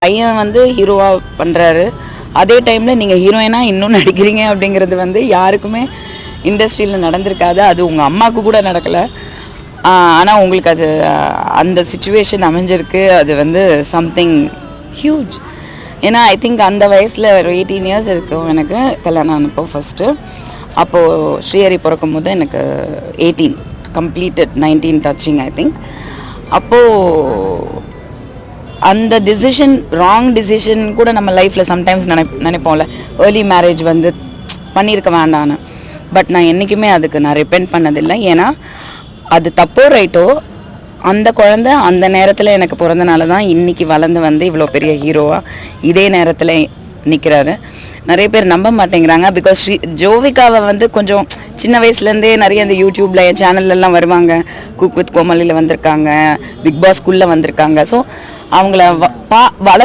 பையன் வந்து ஹீரோவாக பண்ணுறாரு, அதே டைமில் நீங்கள் ஹீரோயினாக இன்னும் நடிக்கிறீங்க அப்படிங்கிறது வந்து யாருக்குமே இண்டஸ்ட்ரியில் நடந்திருக்காது. அது உங்கள் அம்மாவுக்கு கூட நடக்கலை. ஆனால் உங்களுக்கு அது அந்த சுச்சுவேஷன் அமைஞ்சிருக்கு. அது வந்து சம்திங் ஹியூஜ். ஏன்னா ஐ திங்க் அந்த வயசில் ஒரு 18 இயர்ஸ் இருக்கும் எனக்கு கல்யாணம் ஆனப்போ ஃபஸ்ட்டு. அப்போது ஸ்ரீஹரி பிறக்கும் போது எனக்கு 18 கம்ப்ளீட்டட், 19 டச்சிங் ஐ திங்க். அப்போது அந்த டிசிஷன் ராங் டிசிஷன் கூட நம்ம லைஃப்பில் சம்டைம்ஸ் நினைப்போம்ல, ஏர்லி மேரேஜ் வந்து பண்ணியிருக்க வேண்டான்னு. பட் நான் என்றைக்குமே அதுக்கு நான் ரிப்பெண்ட் பண்ணதில்லை. ஏன்னா அது தப்போ ரைட்டோ, அந்த குழந்தை அந்த நேரத்தில் எனக்கு பிறந்தனால தான் இன்றைக்கி வளர்ந்து வந்து இவ்வளோ பெரிய ஹீரோவாக இதே நேரத்தில் நிற்கிறாரு. நிறைய பேர் நம்ப மாட்டேங்கிறாங்க. பிகாஸ் ஜோவிகாவை வந்து கொஞ்சம் சின்ன வயசுலேருந்தே நிறைய இந்த யூடியூப்பில் என் சேனல்லாம் வருவாங்க. குக் வித் கோமாளியில் வந்திருக்காங்க, பிக் பாஸ் ஸ்கூலில் வந்திருக்காங்க. ஸோ அவங்கள வளர்ந்து